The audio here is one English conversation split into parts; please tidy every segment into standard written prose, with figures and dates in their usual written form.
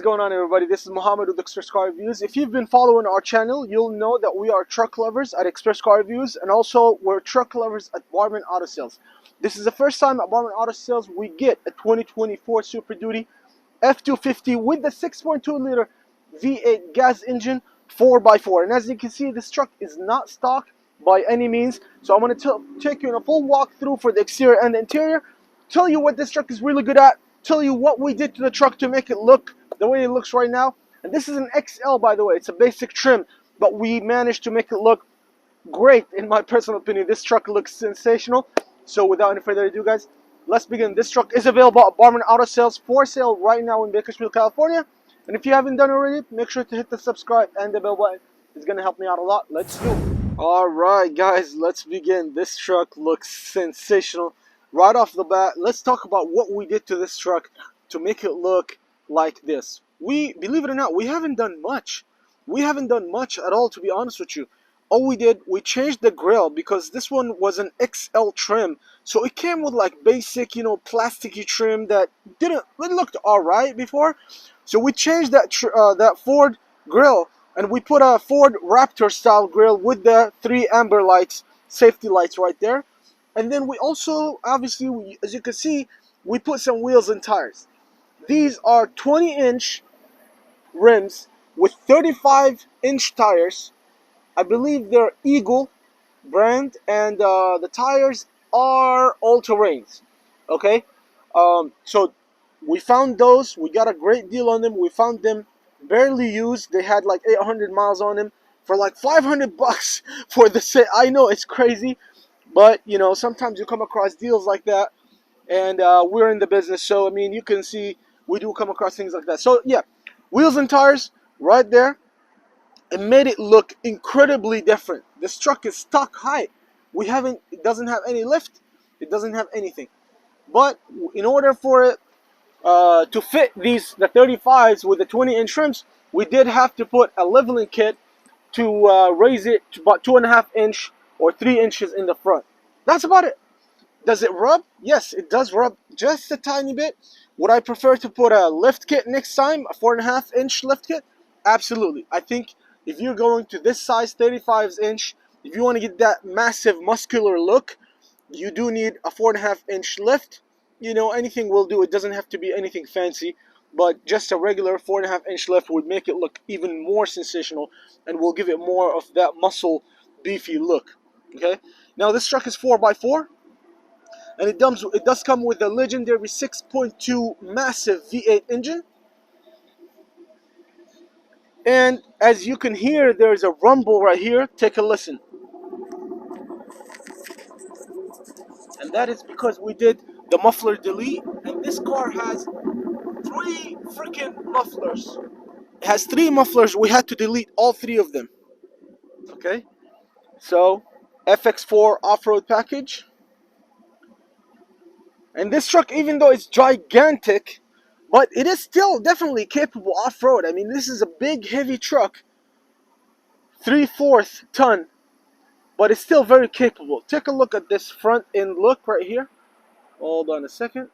is going on, everybody? This is Muhammad with Express Car Reviews. If you've been following our channel, you'll know that we are truck lovers at Express Car Reviews, and also we're truck lovers at Barman Auto Sales. This is the first time at Barman Auto Sales we get a 2024 Super Duty F250 with the 6.2 liter V8 gas engine 4x4. And as you can see, this truck is not stock by any means. So I'm going to take you on a full walkthrough for the exterior and the interior, tell you what this truck is really good at, tell you what we did to the truck to make it look the way it looks right now. And this is an XL, by the way. It's a basic trim, but we managed to make it look great. In my personal opinion, this truck looks sensational. So without any further ado, guys, let's begin. This truck is available at Barman Auto Sales for sale right now in Bakersfield, California. And if you haven't done already, make sure to hit the subscribe and the bell button. It's going to help me out a lot. Let's do it. Alright, guys, let's begin. This truck looks sensational. Right off the bat, let's talk about what we did to this truck to make it look like this. Believe it or not, we haven't done much. We haven't done much at all, to be honest with you. All we did, we changed the grill because this one was an XL trim. So it came with like basic, plasticky trim that it looked alright before. So we changed that Ford grill and we put a Ford Raptor style grill with the 3 amber lights, safety lights right there. And then we also, obviously, as you can see, we put some wheels and tires. These are 20-inch rims with 35-inch tires. I believe they're Eagle brand, and the tires are all-terrains. Okay? So we found those. We got a great deal on them. We found them barely used. They had like 800 miles on them for like 500 bucks for the set. I know it's crazy. But, sometimes you come across deals like that, and we're in the business, so, I mean, you can see we do come across things like that. So, yeah, wheels and tires right there. It made it look incredibly different. This truck is stock high. It doesn't have any lift. It doesn't have anything. But in order for it to fit the 35s with the 20-inch rims, we did have to put a leveling kit to raise it to about 2.5 inch or 3 inches in the front. That's about it. Does it rub? Yes, it does rub just a tiny bit. Would I prefer to put a lift kit next time, a 4.5 inch lift kit? Absolutely. I think if you're going to this size, 35 inch, if you want to get that massive muscular look, you do need a 4.5 inch lift. Anything will do. It doesn't have to be anything fancy, but just a regular 4.5 inch lift would make it look even more sensational and will give it more of that muscle beefy look. Okay, now this truck is 4x4, and it does come with a legendary 6.2 massive V8 engine. And as you can hear, there's a rumble right here. Take a listen. And that is because we did the muffler delete, and this car has 3 freaking mufflers. It has 3 mufflers. We had to delete all 3 of them. Okay, so FX4 off-road package. And this truck, even though it's gigantic, but it is still definitely capable off-road. I mean, this is a big, heavy truck, 3/4 ton, but it's still very capable. Take a look at this front end look right here. Hold on a second.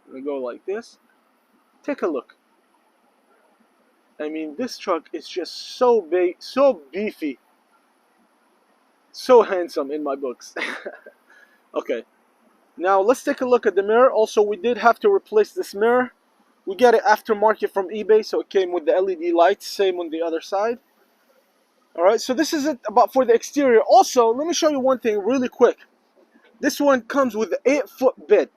I'm going to go like this. Take a look. I mean, this truck is just so big, so beefy, so handsome in my books. Okay. Now let's take a look at the mirror. Also, we did have to replace this mirror. We got it aftermarket from eBay, so it came with the LED lights. Same on the other side. Alright, so this is it about for the exterior. Also, let me show you one thing really quick. This one comes with the 8-foot bed.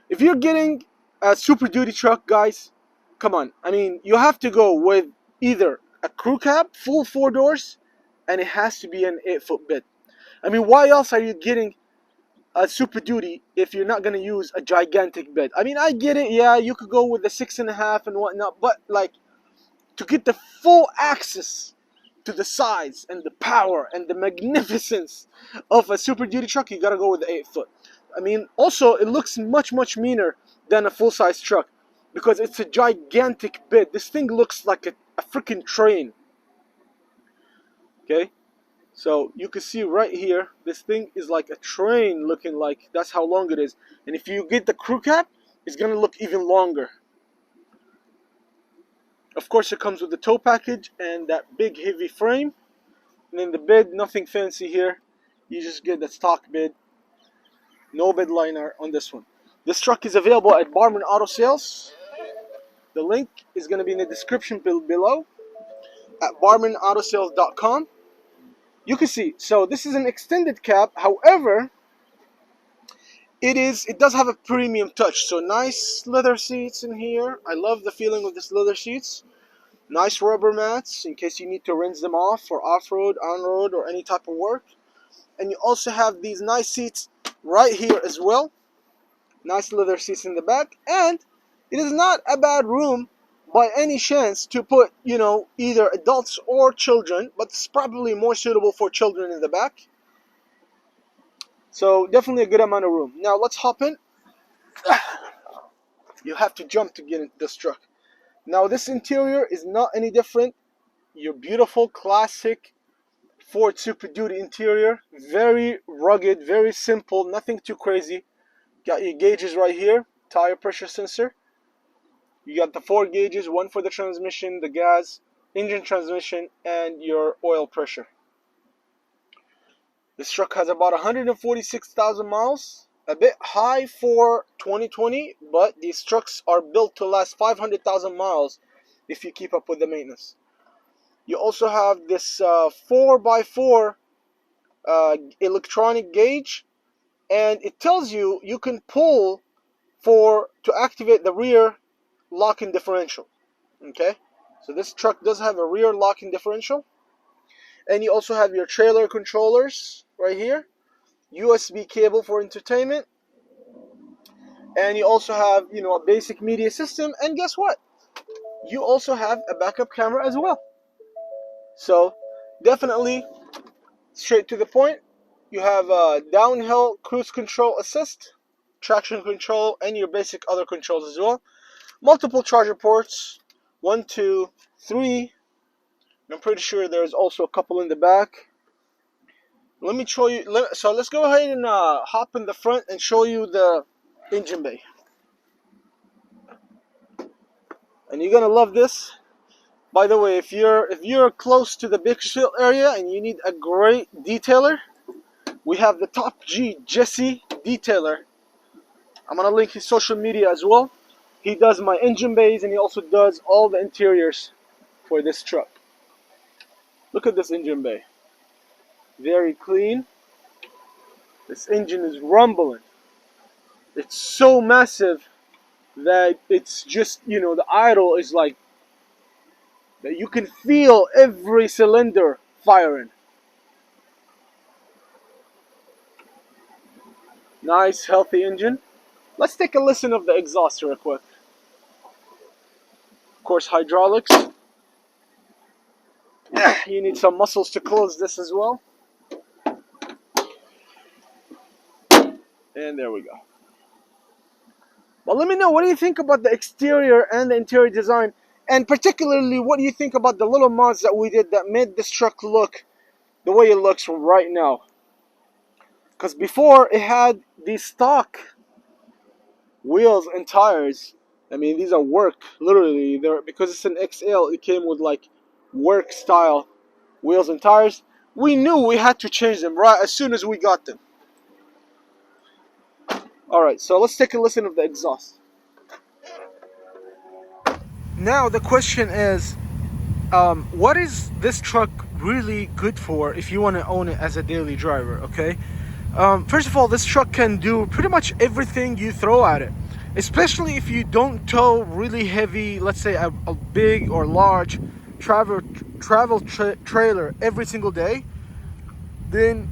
If you're getting a Super Duty truck, guys, come on. I mean, you have to go with either a crew cab, full 4 doors, and it has to be an 8-foot bed. I mean, why else are you getting a Super Duty if you're not going to use a gigantic bed? I mean, I get it. Yeah, you could go with the 6.5 and whatnot, but like to get the full access to the size and the power and the magnificence of a Super Duty truck, you got to go with the 8-foot. I mean, also it looks much meaner than a full-size truck because it's a gigantic bed. This thing looks like a freaking train. Okay. So you can see right here, this thing is like a train looking like. That's how long it is. And if you get the crew cab, it's going to look even longer. Of course, it comes with the tow package and that big heavy frame. And then the bed, nothing fancy here. You just get the stock bed. No bed liner on this one. This truck is available at Barman Auto Sales. The link is going to be in the description below at barmanautosales.com. You can see, so this is an extended cab. However, it does have a premium touch. So nice leather seats in here. I love the feeling of this leather seats. Nice rubber mats in case you need to rinse them off for off-road, on-road, or any type of work. And you also have these nice seats right here as well. Nice leather seats in the back. And it is not a bad room by any chance to put, either adults or children. But it's probably more suitable for children in the back. So definitely a good amount of room. Now let's hop in. You have to jump to get into this truck. Now this interior is not any different. Your beautiful classic Ford Super Duty interior. Very rugged, very simple, nothing too crazy. Got your gauges right here. Tire pressure sensor. You got the 4 gauges, one for the transmission, the gas, engine transmission, and your oil pressure. This truck has about 146,000 miles. A bit high for 2020, but these trucks are built to last 500,000 miles if you keep up with the maintenance. You also have this 4x4 electronic gauge, and it tells you can pull to activate the rear locking differential. Okay, so this truck does have a rear locking differential, and you also have your trailer controllers right here. USB cable for entertainment, and you also have a basic media system, and guess what, you also have a backup camera as well. So definitely straight to the point. You have downhill cruise control assist, traction control, and your basic other controls as well. Multiple charger ports, 1, 2, 3. I'm pretty sure there's also a couple in the back. Let me show you. So let's go ahead and hop in the front and show you the engine bay. And you're gonna love this. By the way, if you're close to the Bakersfield area and you need a great detailer, we have the Top G Jesse detailer. I'm gonna link his social media as well. He does my engine bays and he also does all the interiors for this truck. Look at this engine bay. Very clean. This engine is rumbling. It's so massive that it's just, the idle is like that you can feel every cylinder firing. Nice, healthy engine. Let's take a listen of the exhaust real quick. Of course, hydraulics. You need some muscles to close this as well. And there we go. But let me know, what do you think about the exterior and the interior design? And particularly, what do you think about the little mods that we did that made this truck look the way it looks right now? Because before, it had these stock wheels and tires. I mean, these are work, literally. Because it's an XL, it came with like work style wheels and tires. We knew we had to change them right as soon as we got them. Alright, so let's take a listen of the exhaust. Now the question is, what is this truck really good for if you want to own it as a daily driver, okay? First of all, this truck can do pretty much everything you throw at it. Especially if you don't tow really heavy, let's say a big or large travel trailer every single day, then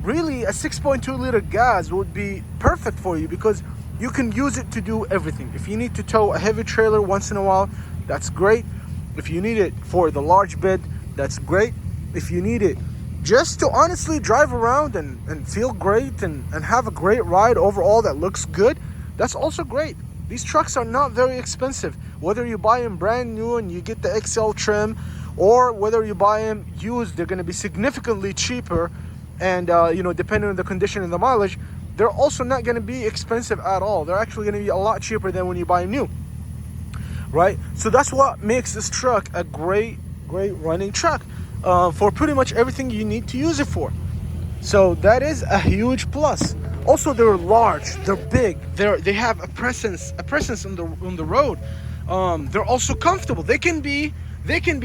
really a 6.2 liter gas would be perfect for you, because you can use it to do everything. If you need to tow a heavy trailer once in a while, that's great. If you need it for the large bed, that's great. If you need it just to honestly drive around and feel great and have a great ride overall that looks good, that's also great. These trucks are not very expensive. Whether you buy them brand new and you get the XL trim, or whether you buy them used, they're going to be significantly cheaper. And depending on the condition and the mileage, they're also not going to be expensive at all. They're actually going to be a lot cheaper than when you buy them new. right? So that's what makes this truck a great running truck for pretty much everything you need to use it for. So that is a huge plus. Also, they're large, they're big, they have a presence on the road. They're also comfortable. They can be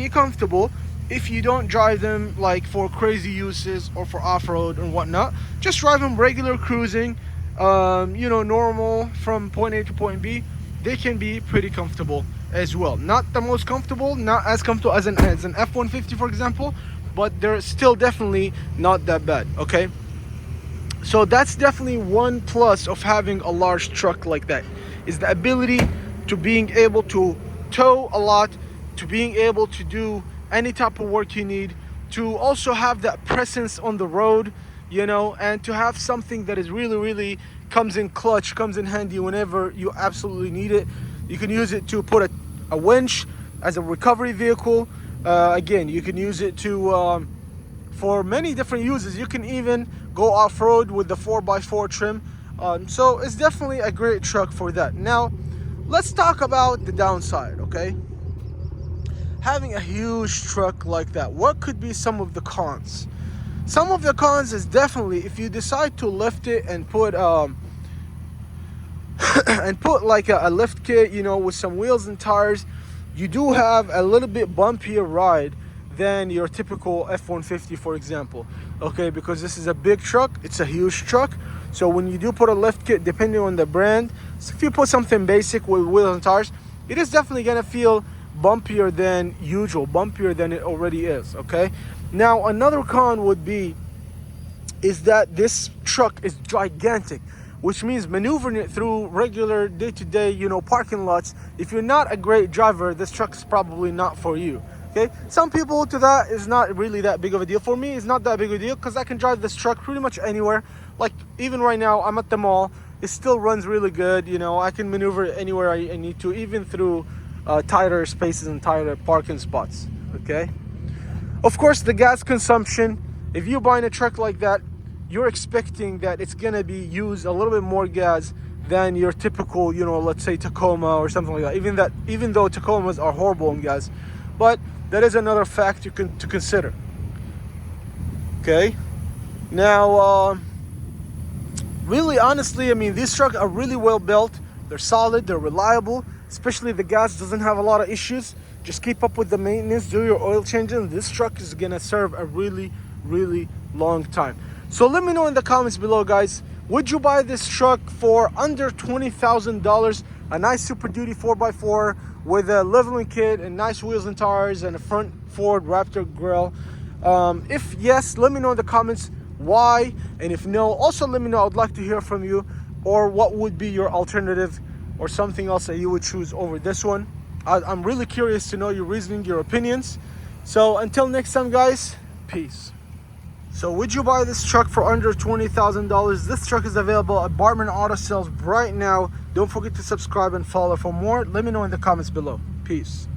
comfortable if you don't drive them like for crazy uses or for off-road and whatnot. Just drive them regular cruising, normal from point A to point B. They can be pretty comfortable as well. Not the most comfortable, not as comfortable as an F-150, for example, but they're still definitely not that bad, okay? So that's definitely one plus of having a large truck like that, is the ability to being able to tow a lot, to being able to do any type of work you need, to also have that presence on the road, and to have something that is really comes in clutch, comes in handy whenever you absolutely need it. You can use it to put a winch as a recovery vehicle. Again, you can use it to for many different uses. You can even go off-road with the 4x4 trim. So it's definitely a great truck for that. Now, let's talk about the downside, okay? Having a huge truck like that, what could be some of the cons? Some of the cons is definitely if you decide to lift it and put like a lift kit, with some wheels and tires, you do have a little bit bumpier ride than your typical F-150, for example, okay? Because this is a big truck, it's a huge truck. So when you do put a lift kit, depending on the brand, so if you put something basic with wheels and tires, it is definitely gonna feel bumpier than usual, bumpier than it already is, okay? Now, another con would be is that this truck is gigantic, which means maneuvering it through regular day-to-day, parking lots. If you're not a great driver, this truck is probably not for you, okay? Some people to that is not really that big of a deal. For me, it's not that big of a deal because I can drive this truck pretty much anywhere. Like even right now, I'm at the mall. It still runs really good. I can maneuver it anywhere I need to, even through tighter spaces and tighter parking spots, okay? Of course, the gas consumption, if you're buying a truck like that, you're expecting that it's gonna be used a little bit more gas than your typical, let's say Tacoma or something like that. Even though Tacomas are horrible in gas, but that is another fact to consider. Okay. Now, really, honestly, I mean, these trucks are really well built. They're solid. They're reliable. Especially the gas doesn't have a lot of issues. Just keep up with the maintenance. Do your oil changes. This truck is gonna serve a really long time. So let me know in the comments below, guys. Would you buy this truck for under $20,000? A nice Super Duty 4x4 with a leveling kit and nice wheels and tires and a front Ford Raptor grille. If yes, let me know in the comments why, and if no, also let me know. I'd like to hear from you, or what would be your alternative or something else that you would choose over this one. I'm really curious to know your reasoning, your opinions. So until next time, guys, peace. So would you buy this truck for under $20,000? This truck is available at Bartman Auto Sales right now. Don't forget to subscribe and follow for more. Let me know in the comments below. Peace.